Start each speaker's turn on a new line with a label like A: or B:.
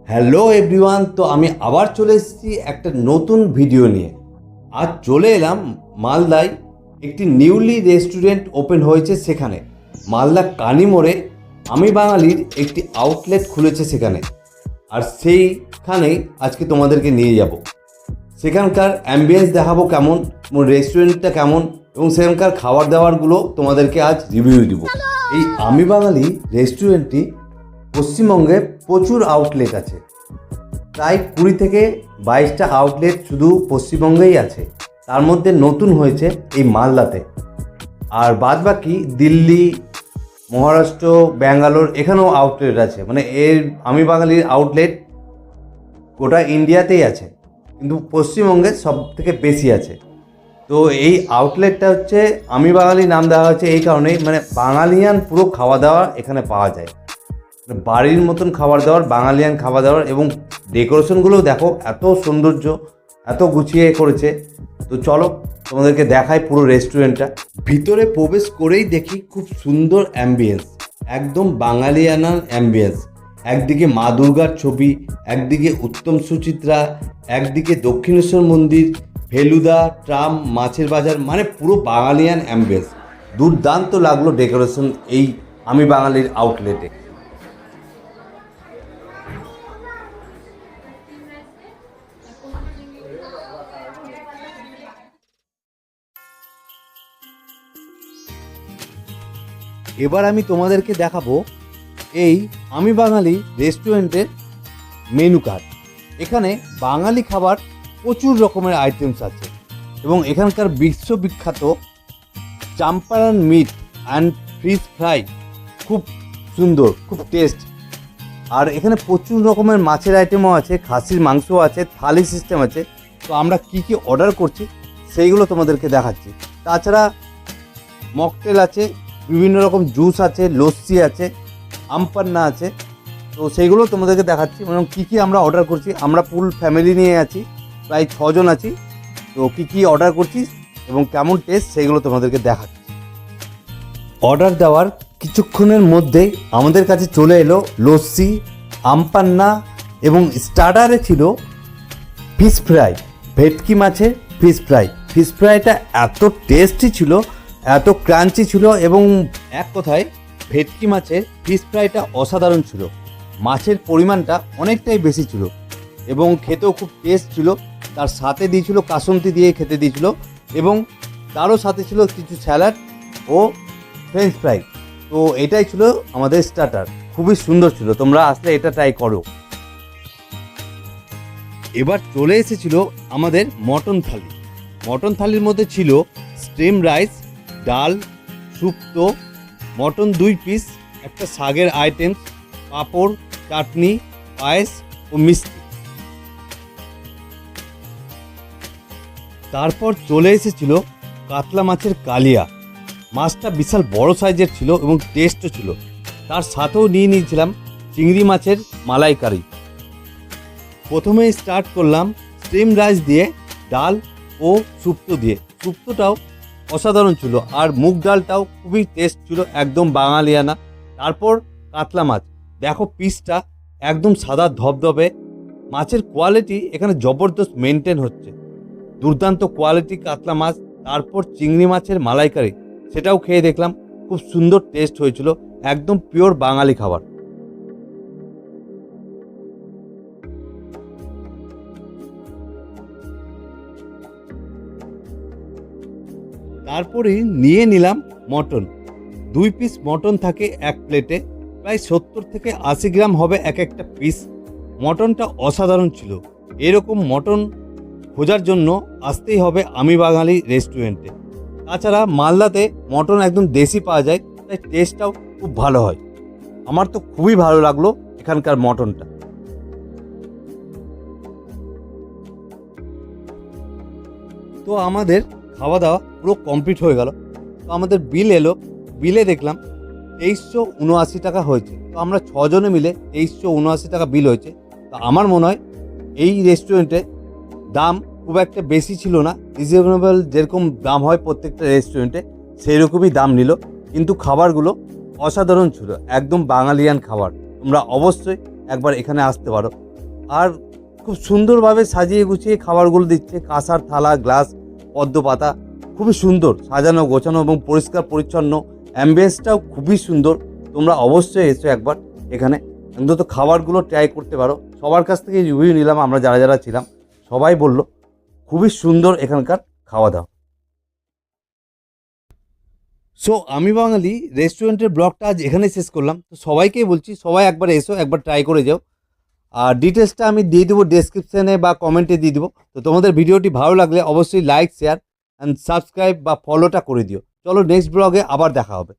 A: Hello everyone, তো আমি আবার চলে এসেছি একটা নতুন ভিডিও নিয়ে। আজ চলে এলাম মালদায়, একটি নিউলি রেস্টুরেন্ট ওপেন হয়েছে সেখানে। মালদা কানি মোড়ে আমি বাঙালির একটি আউটলেট খুলেছে সেখানে, আর সেইখানেই আজকে তোমাদেরকে নিয়ে যাব। সেখানকার অ্যাম্বিয়েন্স দেখাবো কেমন, রেস্টুরেন্টটা কেমন, এবং সেখানকার খাবার দাবারগুলো তোমাদেরকে আজ রিভিউ দিব। এই আমি বাঙালি রেস্টুরেন্টটি পশ্চিমবঙ্গে প্রচুর আউটলেট আছে, প্রায় 20 থেকে 22টা আউটলেট শুধু পশ্চিমবঙ্গেই আছে। তার মধ্যে নতুন হয়েছে এই মালদাতে, আর বাদ বাকি দিল্লি, মহারাষ্ট্র, ব্যাঙ্গালোর এখানেও আউটলেট আছে। মানে এর আমি বাঙালির আউটলেট গোটা ইন্ডিয়াতেই আছে, কিন্তু পশ্চিমবঙ্গে সব থেকে বেশি আছে। তো এই আউটলেটটা হচ্ছে আমি বাঙালি নাম দেওয়া হয়েছে এই কারণেই, মানে বাঙালিয়ান পুরো খাওয়া দাওয়া এখানে পাওয়া যায়। বাড়ির মতন খাবার দাবার, বাঙালিয়ান খাবার দাবার, এবং ডেকোরেশনগুলোও দেখো এত সৌন্দর্য, এত গুছিয়ে করেছে। তো চলো তোমাদেরকে দেখাই পুরো রেস্টুরেন্টটা। ভিতরে প্রবেশ করেই দেখি খুব সুন্দর অ্যাম্বিয়েন্স, একদম বাঙালিয়ানা অ্যাম্বিয়েন্স। একদিকে মা দুর্গার ছবি, একদিকে উত্তম সুচিত্রা, একদিকে দক্ষিণেশ্বর মন্দির, ফেলুদা, ট্রাম, মাছের বাজার, মানে পুরো বাঙালিয়ান অ্যাম্বিয়েন্স। দুর্দান্ত লাগলো ডেকোরেশন এই আমি বাঙালির আউটলেটে। এবার আমি তোমাদেরকে দেখাবো এই আমি বাঙালি রেস্টুরেন্টের মেনু কার্ড। এখানে বাঙালি খাবার প্রচুর রকমের আইটেমস আছে, এবং এখানকার বিশ্ববিখ্যাত চাম্পারন মিট অ্যান্ড ফিশ ফ্রাই খুব সুন্দর, খুব টেস্ট। আর এখানে প্রচুর রকমের মাছের আইটেমও আছে, খাসির মাংসও আছে, থালি সিস্টেম আছে। তো আমরা কি কি অর্ডার করছি সেইগুলো তোমাদেরকে দেখাচ্ছি। তাছাড়া মকটেল আছে, বিভিন্ন রকম জুস আছে, লস্যি আছে, আমপান্না আছে। তো সেইগুলো তোমাদেরকে দেখাচ্ছি, মানে কী কী আমরা অর্ডার করছি। আমরা ফুল ফ্যামিলি নিয়ে আছি, প্রায় 6 জন আছি। তো কী কী অর্ডার করছি এবং কেমন টেস্ট সেইগুলো তোমাদেরকে দেখাচ্ছি। অর্ডার দেওয়ার কিছুক্ষণের মধ্যেই আমাদের কাছে চলে এলো লস্যি, আমপান্না, এবং স্টার্টারে ছিল ফিশ ফ্রাই, ভেটকি মাছের ফিশ ফ্রাই। ফিশ ফ্রাইটা এত টেস্টি ছিল, এত ক্রাঞ্চি ছিল, এবং এক কথায় ভেটকি মাছের ফিশ ফ্রাইটা অসাধারণ ছিল। মাছের পরিমাণটা অনেকটাই বেশি ছিল এবং খেতেও খুব টেস্ট ছিল। তার সাথে দিয়েছিল কাসুন্দি দিয়ে খেতে দিয়েছিল, এবং তারও সাথে ছিল কিছু স্যালাড ও ফ্রেঞ্চ ফ্রাই। তো এটাই ছিল আমাদের স্টার্টার, খুবই সুন্দর ছিল। তোমরা আসলে এটা ট্রাই করো। এবার চলে এসেছিল আমাদের মটন থালি। মটন থালির মধ্যে ছিল স্টিম রাইস, ডাল, শুক্তো, মটন 2 পিস, একটা শাকের আইটেমস, পাঁপড়, চাটনি, পায়েস ও মিষ্টি। তারপর চলে এসেছিল কাতলা মাছের কালিয়া। মাছটা বিশাল বড় সাইজের ছিল এবং টেস্টও ছিল। তার সাথেও নিয়ে নিয়েছিলাম চিংড়ি মাছের মালাইকারি। প্রথমে স্টার্ট করলাম স্টিম রাইস দিয়ে, ডাল ও শুক্তো দিয়ে। শুক্তোটাও অসাধারণ ছিল, আর মুগ ডালটাও খুবই টেস্ট ছিল, একদম বাঙালিয়ানা। তারপর কাতলা মাছ, দেখো পিসটা একদম সাদা ধবধবে। মাছের কোয়ালিটি এখানে জবরদস্ত মেনটেন হচ্ছে, দুর্দান্ত কোয়ালিটি কাতলা মাছ। তারপর চিংড়ি মাছের মালাইকারি, সেটাও খেয়ে দেখলাম, খুব সুন্দর টেস্ট হয়েছিল, একদম পিওর বাঙালি খাবার। তারপরে নিয়ে নিলাম মটন। 2 পিস মটন থাকে এক প্লেটে, প্রায় 70 থেকে 80 গ্রাম হবে এক একটা পিস। মটনটা অসাধারণ ছিল। এরকম মটন খোঁজার জন্য আসতেই হবে আমি বাঙালি রেস্টুরেন্টে। তাছাড়া মালদাতে মটন একদম দেশি পাওয়া যায়, তাই টেস্টটাও খুব ভালো হয়। আমার তো খুবই ভালো লাগলো এখানকার মটনটা। তো আমাদের খাওয়া দাওয়া পুরো কমপ্লিট হয়ে গেল। তো আমাদের বিল এলো, বিলে দেখলাম 2379 টাকা হয়েছে। তো আমরা 6 জনে মিলে 2379 টাকা বিল হয়েছে। তো আমার মনে হয় এই রেস্টুরেন্টে দাম খুব একটা বেশি ছিল না, রিজনেবল যেরকম দাম হয় প্রত্যেকটা রেস্টুরেন্টে সেই রকমই দাম নিল। কিন্তু খাবারগুলো অসাধারণ ছিল, একদম বাঙালিয়ান খাবার। তোমরা অবশ্যই একবার এখানে আসতে পারো। আর খুব সুন্দরভাবে সাজিয়ে গুছিয়ে খাবারগুলো দিচ্ছে, কাঁসার থালা, গ্লাস, পদ্ম পাতা, খুবই সুন্দর সাজানো গোছানো এবং পরিষ্কার পরিচ্ছন্ন। অ্যাম্বিয়েন্সটাও খুবই সুন্দর। তোমরা অবশ্যই এসো একবার এখানে, অন্তত খাবারগুলো ট্রাই করতে পারো। সবার কাছ থেকে রিভিউ নিলাম, আমরা যারা যারা ছিলাম সবাই বলল খুবই সুন্দর এখানকার খাওয়া দাওয়া। সো আমি বাঙালি রেস্টুরেন্টের ব্লগটা আজ এখানেই শেষ করলাম। তো সবাইকেই বলছি, সবাই একবার এসো, একবার ট্রাই করে যাও। আর ডিটেলসটা আমি দিয়ে দেবো ডেসক্রিপশানে বা কমেন্টে দিয়ে দেবো। তো তোমাদের ভিডিওটি ভালো লাগলে অবশ্যই লাইক, শেয়ার অ্যান্ড সাবস্ক্রাইব বা ফলোটা করে দিও। চলো নেক্সট ব্লগে আবার দেখা হবে।